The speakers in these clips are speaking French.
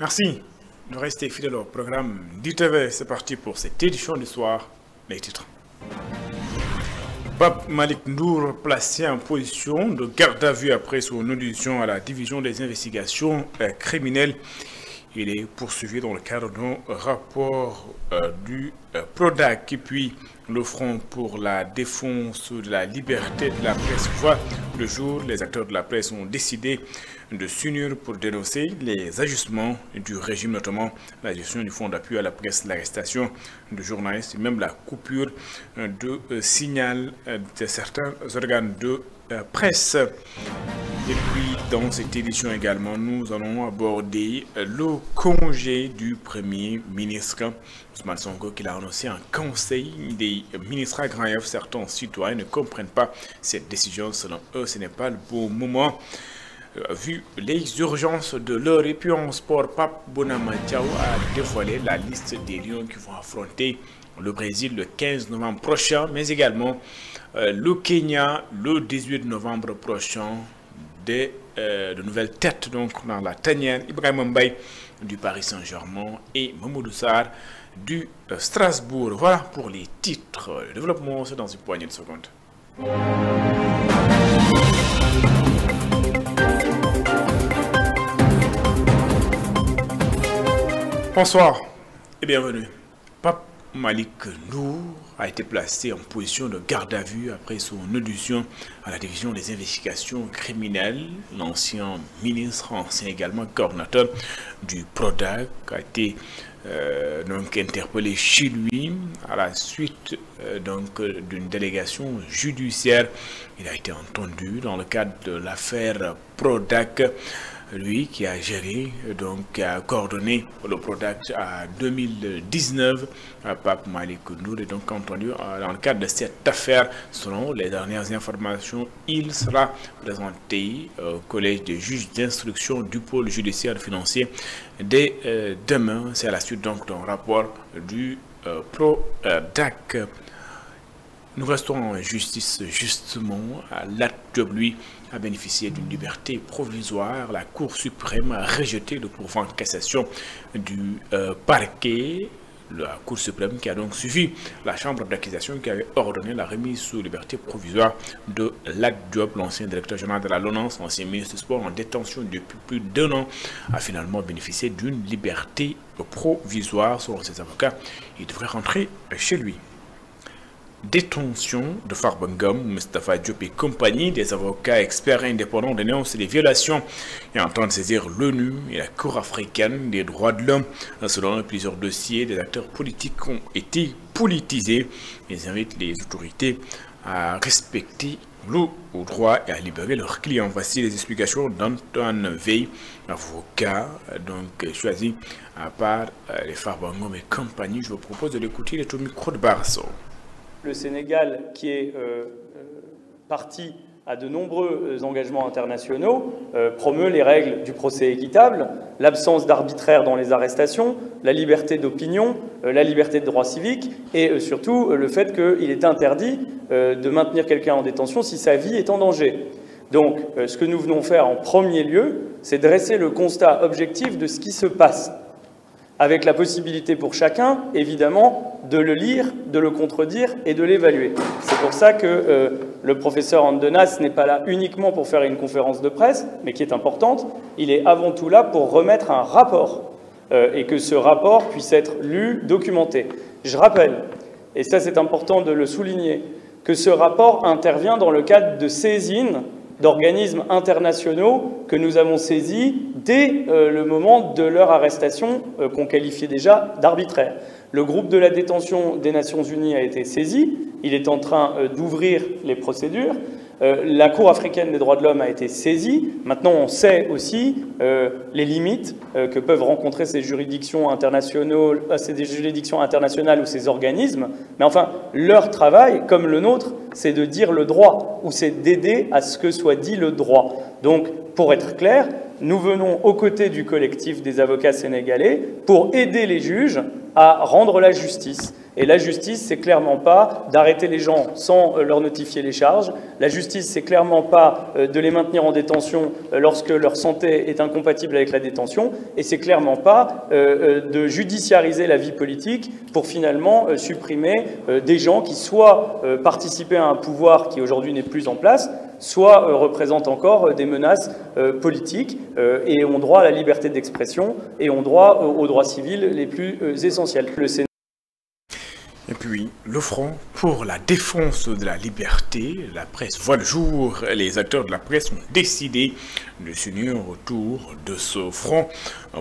Merci de rester fidèle au programme d'ITV. C'est parti pour cette édition du soir. Les titres. Pape Malick Ndour placé en position de garde à vue après son audition à la division des investigations criminelles. Il est poursuivi dans le cadre d'un rapport du PRODAC. Et puis, le Front pour la défense de la liberté de la presse voit le jour. Les acteurs de la presse ont décidé de s'unir pour dénoncer les ajustements du régime, notamment la gestion du fonds d'appui à la presse, l'arrestation de journalistes et même la coupure de signal de certains organes de presse. Et puis, dans cette édition également, nous allons aborder le congé du Premier ministre Ousmane Sonko, qui a annoncé un conseil des ministres à Grand-Yoff. Certains citoyens ne comprennent pas cette décision. Selon eux, ce n'est pas le bon moment. Vu les urgences de l'heure. Et puis en sport, Pape Bounama Diaw a dévoilé la liste des Lions qui vont affronter le Brésil le 15 novembre prochain, mais également le Kenya le 18 novembre prochain. De nouvelles têtes donc dans la tanière: Ibrahima Mbaye du Paris Saint-Germain et Mamadou Sarr du Strasbourg. Voilà pour les titres. Le développement, c'est dans une poignée de secondes. Bonsoir et bienvenue. Pape Malick Ndour a été placé en position de garde à vue après son audition à la division des investigations criminelles. L'ancien ministre, ancien également coordinateur du PRODAC, a été donc interpellé chez lui à la suite d'une délégation judiciaire. Il a été entendu dans le cadre de l'affaire PRODAC. Lui qui a géré, donc qui a coordonné le PRODAC à 2019, Pape Malick Ndour est donc entendu dans le cadre de cette affaire. Selon les dernières informations, il sera présenté au collège des juges d'instruction du pôle judiciaire financier dès demain. C'est à la suite donc d'un rapport du PRODAC. Nous restons en justice justement. Lat Diop, lui, a bénéficié d'une liberté provisoire. La Cour suprême a rejeté le pourvoi en cassation du parquet. La Cour suprême qui a donc suivi la chambre d'accusation qui avait ordonné la remise sous liberté provisoire de Lat Diop, l'ancien directeur général de la LONASE, ancien ministre du Sport en détention depuis plus d'1 an, a finalement bénéficié d'une liberté provisoire. Selon ses avocats, il devrait rentrer chez lui. Détention de Farba Ngom, Moustapha Diop et compagnie. Des avocats experts et indépendants dénoncent les violations et entendent saisir l'ONU et la Cour africaine des droits de l'homme. Selon plusieurs dossiers, des acteurs politiques ont été politisés. Ils invitent les autorités à respecter le droit et à libérer leurs clients. Voici les explications d'Antoine Veil, avocat donc choisi à part les Farba Ngom et compagnie. Je vous propose de l'écouter. Il est au micro de Barso. Le Sénégal, qui est parti à de nombreux engagements internationaux, promeut les règles du procès équitable, l'absence d'arbitraire dans les arrestations, la liberté d'opinion, la liberté de droits civiques et surtout le fait qu'il est interdit de maintenir quelqu'un en détention si sa vie est en danger. Donc, ce que nous venons faire en premier lieu, c'est dresser le constat objectif de ce qui se passe, avec la possibilité pour chacun, évidemment, de le lire, de le contredire et de l'évaluer. C'est pour ça que le professeur Andenas n'est pas là uniquement pour faire une conférence de presse, mais qui est importante. Il est avant tout là pour remettre un rapport et que ce rapport puisse être lu, documenté. Je rappelle, et ça c'est important de le souligner, que ce rapport intervient dans le cadre de saisines d'organismes internationaux que nous avons saisis dès le moment de leur arrestation, qu'on qualifiait déjà d'arbitraire. Le groupe de la détention des Nations Unies a été saisi, il est en train d'ouvrir les procédures. La Cour africaine des droits de l'homme a été saisie. Maintenant, on sait aussi les limites que peuvent rencontrer ces juridictions internationales ou ces organismes. Mais enfin, leur travail, comme le nôtre, c'est de dire le droit, ou c'est d'aider à ce que soit dit le droit. Donc, pour être clair, nous venons aux côtés du collectif des avocats sénégalais pour aider les juges à rendre la justice. Et la justice, c'est clairement pas d'arrêter les gens sans leur notifier les charges. La justice, c'est clairement pas de les maintenir en détention lorsque leur santé est incompatible avec la détention. Et c'est clairement pas de judiciariser la vie politique pour finalement supprimer des gens qui soit participaient à un pouvoir qui aujourd'hui n'est plus en place, soit représentent encore des menaces politiques et ont droit à la liberté d'expression et ont droit aux droits civils les plus essentiels. Et puis, le Front pour la défense de la liberté, la presse voit le jour. Les acteurs de la presse ont décidé de s'unir autour de ce front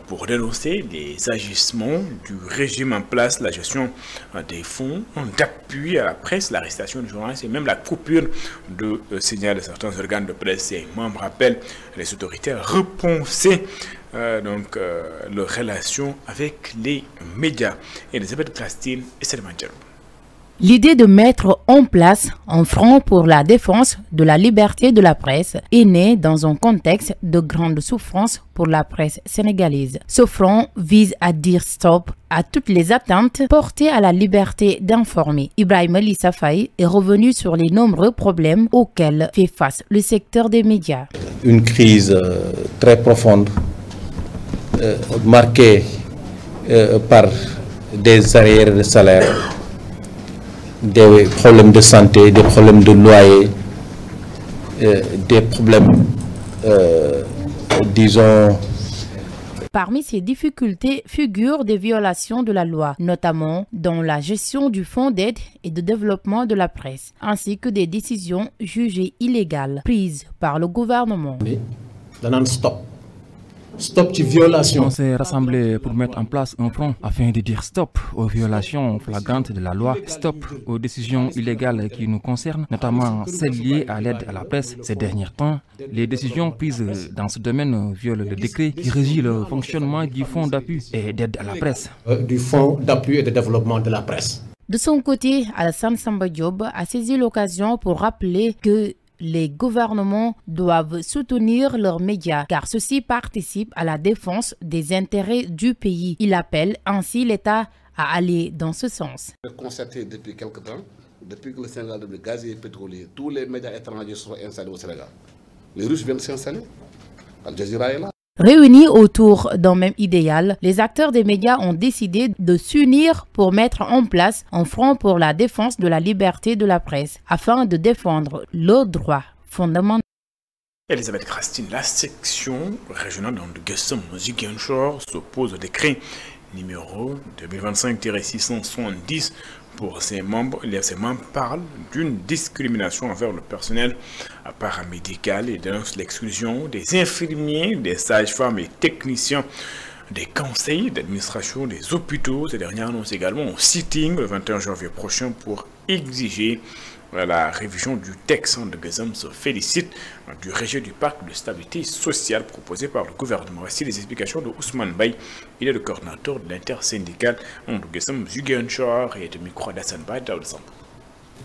pour dénoncer les agissements du régime en place, la gestion des fonds d'appui à la presse, l'arrestation de journalistes et même la coupure de signal de certains organes de presse. Et membres appellent les autorités à repenser leur relation avec les médias. Elisabeth Plastine et Selman Diallo. L'idée de mettre en place un front pour la défense de la liberté de la presse est née dans un contexte de grande souffrance pour la presse sénégalaise. Ce front vise à dire stop à toutes les atteintes portées à la liberté d'informer. Ibrahima Lissa Faye est revenu sur les nombreux problèmes auxquels fait face le secteur des médias. Une crise très profonde, marquée par des arriérés de salaire, des problèmes de santé, des problèmes de loyer, des problèmes, disons... Parmi ces difficultés figurent des violations de la loi, notamment dans la gestion du fonds d'aide et de développement de la presse, ainsi que des décisions jugées illégales prises par le gouvernement. Stop aux violations. On s'est rassemblé pour mettre en place un front afin de dire stop aux violations flagrantes de la loi, stop aux décisions illégales qui nous concernent, notamment celles liées à l'aide à la presse. Ces derniers temps, les décisions prises dans ce domaine violent le décret qui régit le fonctionnement du fonds d'appui et d'aide à la presse. Du fonds d'appui et de développement de la presse. De son côté, Alassane Samba Diop a saisi l'occasion pour rappeler que les gouvernements doivent soutenir leurs médias car ceux-ci participent à la défense des intérêts du pays. Il appelle ainsi l'État à aller dans ce sens. Constaté depuis quelque temps, depuis que le Sénégal devient gazier et pétrolier, tous les médias étrangers sont installés au Sénégal. Les Russes viennent s'installer. Al Jazeera est là. Réunis autour d'un même idéal, les acteurs des médias ont décidé de s'unir pour mettre en place un front pour la défense de la liberté de la presse, afin de défendre leurs droits fondamentaux. Elisabeth Krastine, la section régionale de Guessum-Ziguinchor s'oppose au décret numéro 2025-670 pour ses membres. Ses membres parlent d'une discrimination envers le personnel paramédical et dénoncent l'exclusion des infirmiers, des sages-femmes et techniciens des conseils d'administration des hôpitaux. Ces derniers annoncent également un sitting le 21 janvier prochain pour exiger la révision du texte. De Guessum se félicite du rejet du pacte de stabilité sociale proposé par le gouvernement. Voici les explications de Ousmane Baye. Il est le coordinateur de l'intersyndicale de Guessum-Ziguinchor et de micro d'Hassan Baye d'Aoulsamp.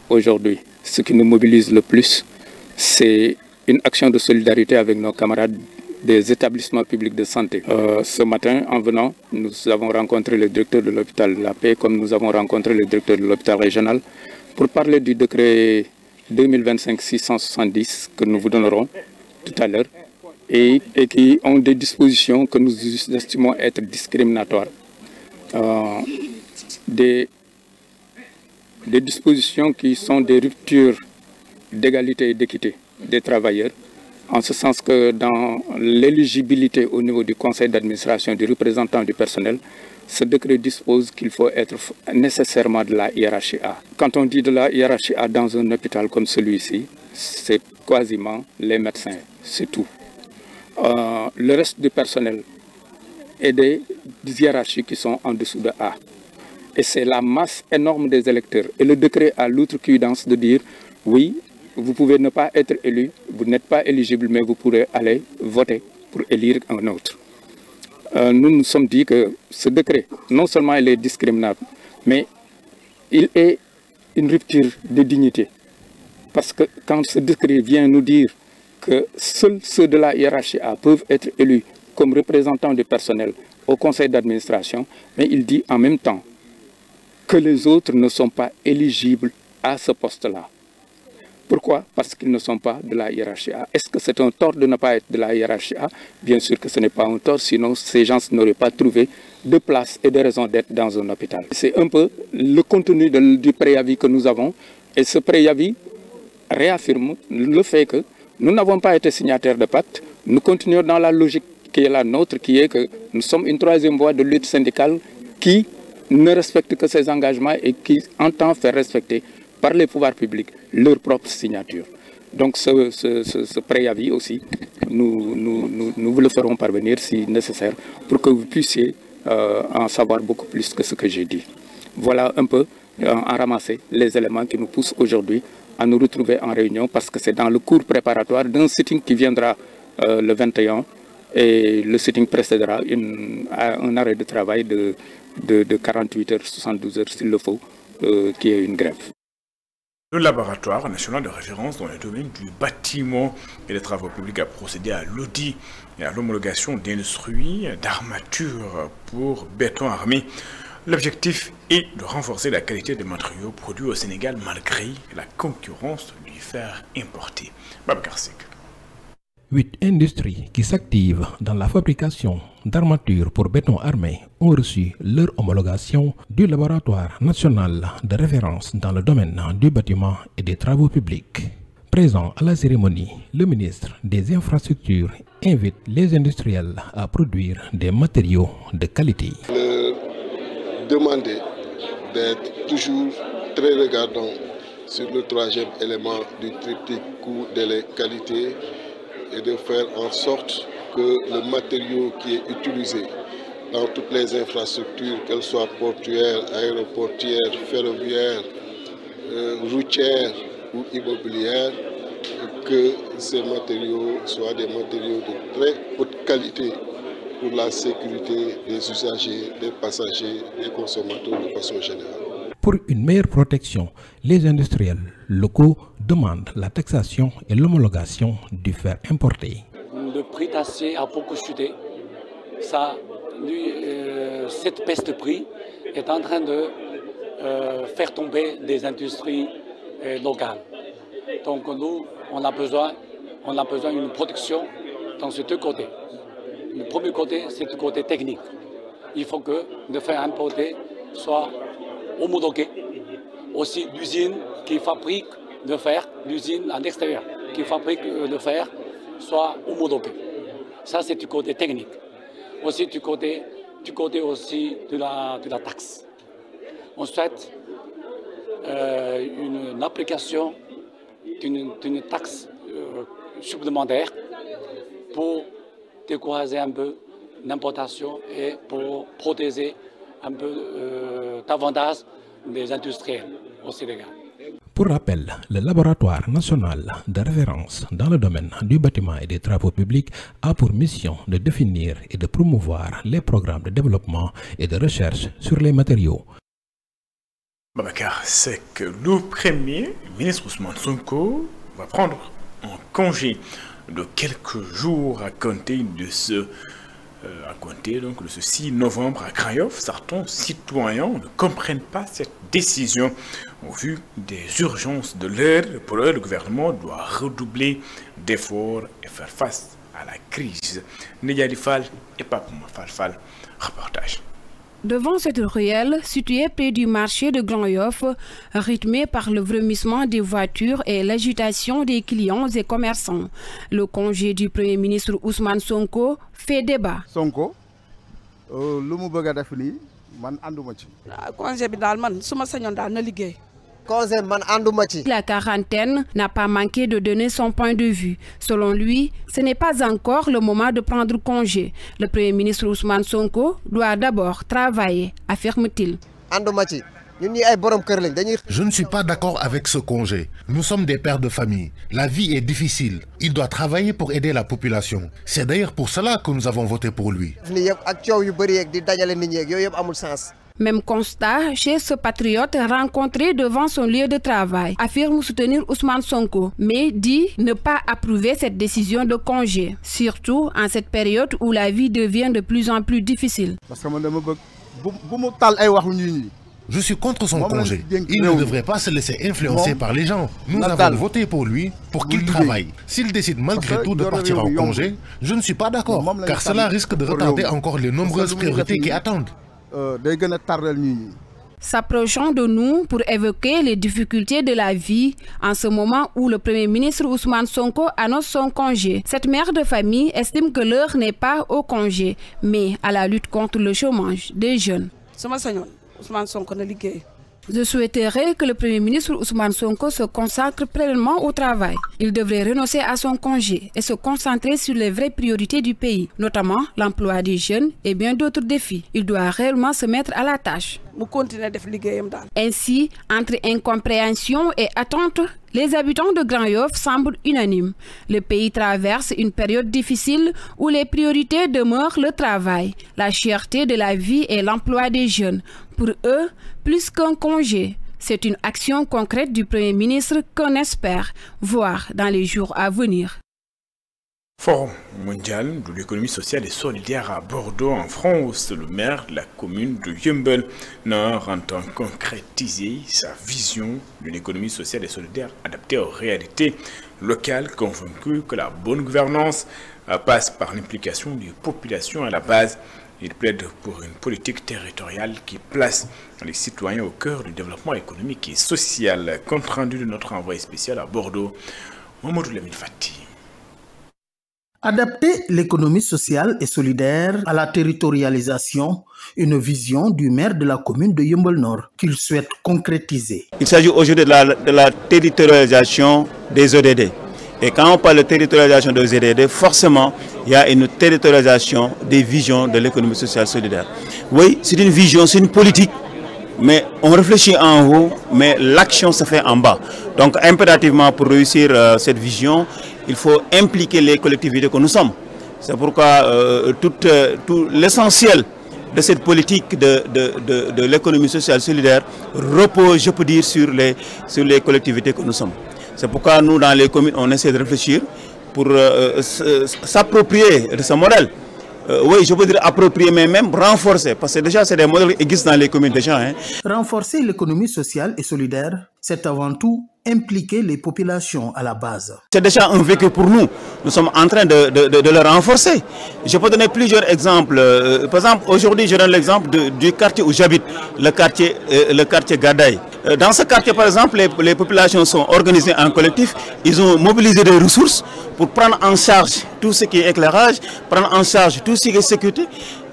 Aujourd'hui, ce qui nous mobilise le plus, c'est une action de solidarité avec nos camarades des établissements publics de santé. Ce matin, en venant, nous avons rencontré le directeur de l'hôpital La Paix, comme nous avons rencontré le directeur de l'hôpital régional, pour parler du décret 2025-670 que nous vous donnerons tout à l'heure et qui ont des dispositions que nous estimons être discriminatoires. Des dispositions qui sont des ruptures d'égalité et d'équité des travailleurs, en ce sens que dans l'éligibilité au niveau du conseil d'administration du représentant du personnel, ce décret dispose qu'il faut être nécessairement de la hiérarchie A. Quand on dit de la hiérarchie A dans un hôpital comme celui-ci, c'est quasiment les médecins, c'est tout. Le reste du personnel est des hiérarchies qui sont en dessous de A. Et c'est la masse énorme des électeurs. Et le décret a l'outrecuidance de dire, oui, vous pouvez ne pas être élu, vous n'êtes pas éligible, mais vous pourrez aller voter pour élire un autre. Nous nous sommes dit que ce décret, non seulement il est discriminable, mais il est une rupture de dignité. Parce que quand ce décret vient nous dire que seuls ceux de la hiérarchie A peuvent être élus comme représentants du personnel au conseil d'administration, mais il dit en même temps que les autres ne sont pas éligibles à ce poste-là. Pourquoi? Parce qu'ils ne sont pas de la hiérarchie A. Est-ce que c'est un tort de ne pas être de la hiérarchie A? Bien sûr que ce n'est pas un tort, sinon ces gens n'auraient pas trouvé de place et de raison d'être dans un hôpital. C'est un peu le contenu du préavis que nous avons, et ce préavis réaffirme le fait que nous n'avons pas été signataires de pacte. Nous continuons dans la logique qui est la nôtre, qui est que nous sommes une troisième voie de lutte syndicale qui ne respecte que ses engagements et qui entend faire respecter par les pouvoirs publics leur propre signature. Donc ce préavis aussi, nous vous le ferons parvenir si nécessaire pour que vous puissiez en savoir beaucoup plus que ce que j'ai dit. Voilà un peu en ramasser les éléments qui nous poussent aujourd'hui à nous retrouver en réunion, parce que c'est dans le cours préparatoire d'un sitting qui viendra le 21, et le sitting précédera un arrêt de travail de 48 heures, 72 heures s'il le faut, qui est une grève. Le laboratoire national de référence dans le domaine du bâtiment et des travaux publics a procédé à l'audit et à l'homologation d'instruments d'armature pour béton armé. L'objectif est de renforcer la qualité des matériaux produits au Sénégal malgré la concurrence du fer importé. Babacar Seck. 8 industries qui s'activent dans la fabrication d'armatures pour béton armé ont reçu leur homologation du laboratoire national de référence dans le domaine du bâtiment et des travaux publics. Présent à la cérémonie, le ministre des Infrastructures invite les industriels à produire des matériaux de qualité. Demander d'être toujours très regardant sur le troisième élément du triptyque coût, délai, qualité, et de faire en sorte que le matériau qui est utilisé dans toutes les infrastructures, qu'elles soient portuaires, aéroportuaires, ferroviaires, routières ou immobilières, que ces matériaux soient des matériaux de très haute qualité pour la sécurité des usagers, des passagers, des consommateurs de façon générale. Pour une meilleure protection, les industriels locaux demandent la taxation et l'homologation du fer importé. Le prix d'acier a beaucoup chuté. Cette baisse de prix est en train de faire tomber des industries locales. Donc nous, on a besoin d'une protection dans ces deux côtés. Le premier côté, c'est le côté technique. Il faut que le fer importé soit homologué. Aussi, l'usine qui fabrique le fer, l'usine à l'extérieur qui fabrique le fer, soit homologuée. Ça, c'est du côté technique. Aussi, du côté aussi de la taxe. On souhaite une application d'une taxe supplémentaire pour décourager un peu l'importation et pour protéger un peu davantage les industriels au Sénégal. Pour rappel, le laboratoire national de référence dans le domaine du bâtiment et des travaux publics a pour mission de définir et de promouvoir les programmes de développement et de recherche sur les matériaux. Babacar Seck, le premier ministre Ousmane Sonko va prendre un congé de quelques jours à compter de ce 6 novembre à Grand Yoff. Certains citoyens ne comprennent pas cette décision. Au vu des urgences de l'heure, pour eux, le gouvernement doit redoubler d'efforts et faire face à la crise. Négali Fall et Papouma Fall, reportage. Devant cette ruelle, située près du marché de Grand Yoff, rythmée par le vremissement des voitures et l'agitation des clients et commerçants, le congé du Premier ministre Ousmane Sonko fait débat. Sonko, lu mu bëgg a def nii man ànduma ci. Congé bi daal man su ma sañoon daal na liggéey. La quarantaine n'a pas manqué de donner son point de vue. Selon lui, ce n'est pas encore le moment de prendre congé. Le Premier ministre Ousmane Sonko doit d'abord travailler, affirme-t-il. Je ne suis pas d'accord avec ce congé. Nous sommes des pères de famille. La vie est difficile. Il doit travailler pour aider la population. C'est d'ailleurs pour cela que nous avons voté pour lui. Même constat chez ce patriote rencontré devant son lieu de travail, affirme soutenir Ousmane Sonko, mais dit ne pas approuver cette décision de congé, surtout en cette période où la vie devient de plus en plus difficile. Je suis contre son congé. Il ne devrait pas se laisser influencer par les gens. Nous avons voté pour lui, pour qu'il travaille. S'il décide malgré tout de partir en congé, je ne suis pas d'accord, car cela risque de retarder encore les nombreuses priorités qui attendent. S'approchons de nous pour évoquer les difficultés de la vie en ce moment où le Premier ministre Ousmane Sonko annonce son congé. Cette mère de famille estime que l'heure n'est pas au congé, mais à la lutte contre le chômage des jeunes. Je souhaiterais que le Premier ministre Ousmane Sonko se consacre pleinement au travail. Il devrait renoncer à son congé et se concentrer sur les vraies priorités du pays, notamment l'emploi des jeunes et bien d'autres défis. Il doit réellement se mettre à la tâche. Ainsi, entre incompréhension et attente, les habitants de Grand Yoff semblent unanimes. Le pays traverse une période difficile où les priorités demeurent le travail, la cherté de la vie et l'emploi des jeunes. Pour eux, plus qu'un congé, c'est une action concrète du Premier ministre qu'on espère voir dans les jours à venir. Forum mondial de l'économie sociale et solidaire à Bordeaux en France, le maire de la commune de Yeumbeul Nord entend concrétiser sa vision d'une économie sociale et solidaire adaptée aux réalités locales, convaincu que la bonne gouvernance passe par l'implication des populations à la base. Il plaide pour une politique territoriale qui place les citoyens au cœur du développement économique et social. Compte rendu de notre envoyé spécial à Bordeaux, Mamadou Lamine Fati. Adapter l'économie sociale et solidaire à la territorialisation, une vision du maire de la commune de Yeumbeul Nord qu'il souhaite concrétiser. Il s'agit aujourd'hui de la territorialisation des ODD. Et quand on parle de territorialisation des ODD, forcément, il y a une territorialisation des visions de l'économie sociale solidaire. Oui, c'est une vision, c'est une politique, mais on réfléchit en haut, mais l'action se fait en bas. Donc impérativement, pour réussir cette vision, il faut impliquer les collectivités que nous sommes. C'est pourquoi tout l'essentiel de cette politique de l'économie sociale solidaire repose, je peux dire, sur les collectivités que nous sommes. C'est pourquoi nous, dans les communes, on essaie de réfléchir pour s'approprier de ce modèle. Oui, je peux dire approprier, mais même renforcer, parce que déjà, c'est des modèles qui existent dans les communes déjà. Renforcer l'économie sociale et solidaire, c'est avant tout impliquer les populations à la base. C'est déjà un vécu pour nous. Nous sommes en train de le renforcer. Je peux donner plusieurs exemples. Par exemple, aujourd'hui, je donne l'exemple du quartier où j'habite, le quartier Gadaï. Dans ce quartier, par exemple, les populations sont organisées en collectif. Ils ont mobilisé des ressources pour prendre en charge tout ce qui est éclairage, prendre en charge tout ce qui est sécurité,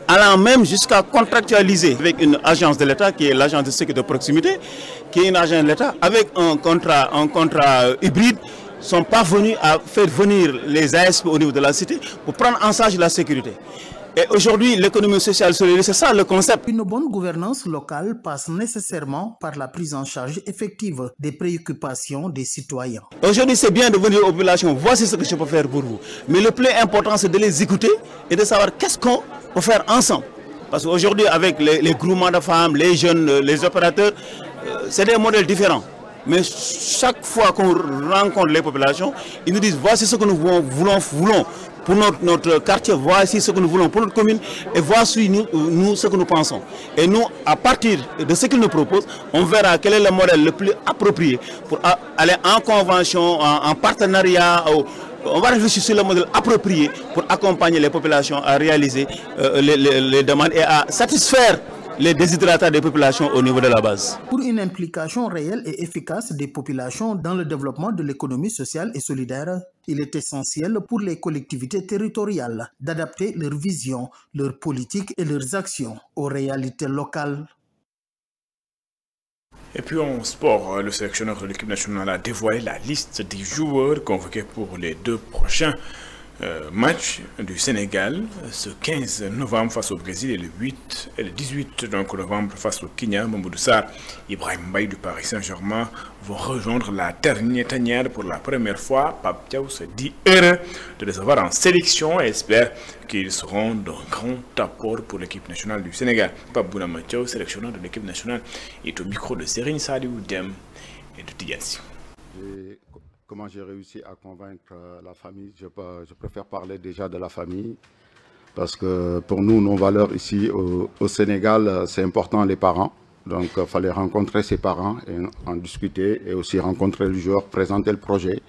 allant même jusqu'à contractualiser avec une agence de l'État qui est l'agence de sécurité de proximité, qui est une agence de l'État, avec un contrat hybride, sont parvenus à faire venir les ASP au niveau de la cité pour prendre en charge la sécurité. Et aujourd'hui, l'économie sociale solidaire, c'est ça le concept. Une bonne gouvernance locale passe nécessairement par la prise en charge effective des préoccupations des citoyens. Aujourd'hui, c'est bien de venir aux populations, voici ce que je peux faire pour vous. Mais le plus important, c'est de les écouter et de savoir qu'est-ce qu'on peut faire ensemble. Parce qu'aujourd'hui, avec les groupements de femmes, les jeunes, les opérateurs, c'est des modèles différents. Mais chaque fois qu'on rencontre les populations, ils nous disent voici ce que nous voulons pour notre quartier, voici ce que nous voulons pour notre commune et voici nous ce que nous pensons. Et nous, à partir de ce qu'ils nous proposent, on verra quel est le modèle le plus approprié pour aller en convention, en partenariat. On va réfléchir sur le modèle approprié pour accompagner les populations à réaliser les demandes et à satisfaire les déshydratants des populations au niveau de la base. Pour une implication réelle et efficace des populations dans le développement de l'économie sociale et solidaire, il est essentiel pour les collectivités territoriales d'adapter leur vision, leur politique et leurs actions aux réalités locales. Et puis en sport, le sélectionneur de l'équipe nationale a dévoilé la liste des joueurs convoqués pour les 2 prochains match du Sénégal ce 15 novembre face au Brésil et le 8 et le 18 donc, novembre face au Kenya. Mamadou Sarr, Ibrahim Mbaye du Paris Saint-Germain vont rejoindre la dernière tanière pour la première fois. Pape Thiaw se dit heureux de les avoir en sélection et espère qu'ils seront d'un grand apport pour l'équipe nationale du Sénégal. Pape Bounama Thiaw, sélectionneur de l'équipe nationale, est au micro de Serigne Saliou Dème et de Tidiane. Comment j'ai réussi à convaincre la famille, je préfère parler déjà de la famille, parce que pour nous, nos valeurs ici au Sénégal, c'est important les parents. Donc il fallait rencontrer ses parents et en discuter, et aussi rencontrer le joueur, présenter le projet.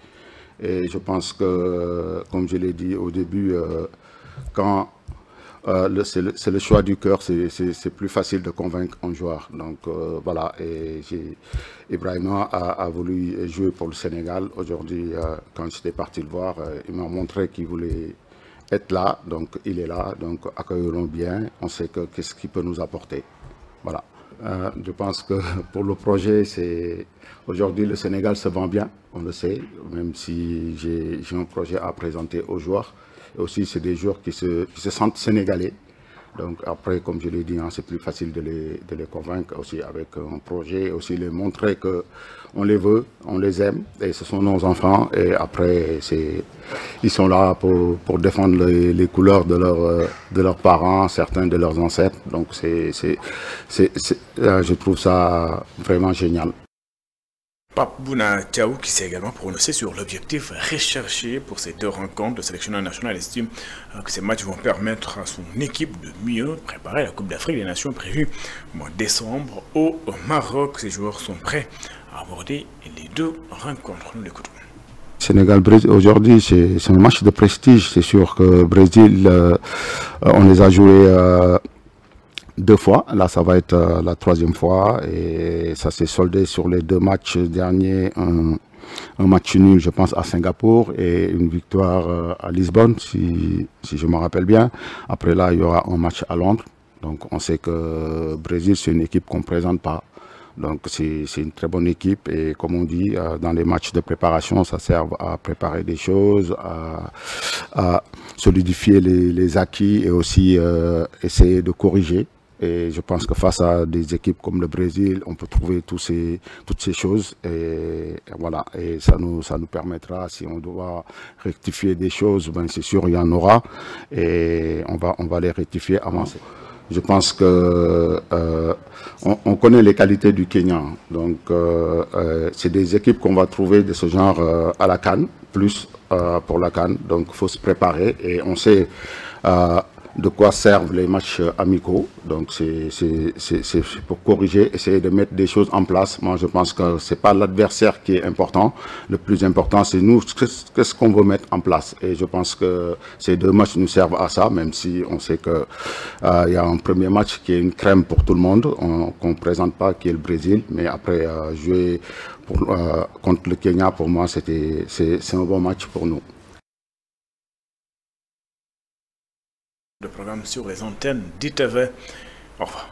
Et je pense que, comme je l'ai dit au début, quand c'est le choix du cœur, c'est plus facile de convaincre un joueur. Donc voilà, et Ibrahima a voulu jouer pour le Sénégal. Aujourd'hui, quand j'étais parti le voir, il m'a montré qu'il voulait être là, donc il est là, donc accueillons bien, on sait qu'est-ce qu'il peut nous apporter. Voilà. Je pense que pour le projet, aujourd'hui le Sénégal se vend bien, on le sait, même si j'ai un projet à présenter aux joueurs. Et aussi, c'est des joueurs qui se sentent sénégalais. Donc après, comme je l'ai dit, hein, c'est plus facile de les convaincre aussi avec un projet, aussi les montrer qu'on les veut, on les aime, et ce sont nos enfants. Et après, ils sont là pour défendre les couleurs de leurs parents, certains de leurs ancêtres. Donc je trouve ça vraiment génial. Pape Bouna Thiaw, qui s'est également prononcé sur l'objectif recherché pour ces deux rencontres, le sélectionneur national estime que ces matchs vont permettre à son équipe de mieux préparer la Coupe d'Afrique des Nations prévue au mois de décembre au Maroc. Ces joueurs sont prêts à aborder les deux rencontres. Nous l'écoutons. Sénégal-Brésil, aujourd'hui, c'est un match de prestige. C'est sûr que Brésil, on les a joués 2 fois, là ça va être la 3e fois, et ça s'est soldé sur les 2 matchs derniers, un match nul je pense à Singapour et une victoire à Lisbonne si je me rappelle bien. Après là il y aura un match à Londres, donc on sait que Brésil c'est une équipe qu'on ne présente pas, donc c'est une très bonne équipe, et comme on dit dans les matchs de préparation ça sert à préparer des choses, à solidifier les acquis et aussi essayer de corriger. Et je pense que face à des équipes comme le Brésil, on peut trouver toutes ces choses. Et voilà, et ça nous permettra, si on doit rectifier des choses, ben c'est sûr, il y en aura. Et on va les rectifier, avancer. Je pense que on connaît les qualités du Kenya. Donc c'est des équipes qu'on va trouver de ce genre à la CAN, plus pour la CAN. Donc il faut se préparer, et on sait de quoi servent les matchs amicaux. Donc c'est pour corriger, essayer de mettre des choses en place. Moi je pense que c'est pas l'adversaire qui est important. Le plus important c'est nous, qu'est-ce qu'on veut mettre en place. Et je pense que ces 2 matchs nous servent à ça, même si on sait que il y a un premier match qui est une crème pour tout le monde, qu'on ne présente pas, qui est le Brésil. Mais après jouer contre le Kenya, pour moi c'est un bon match pour nous. Le programme sur les antennes d'ITV. Au revoir.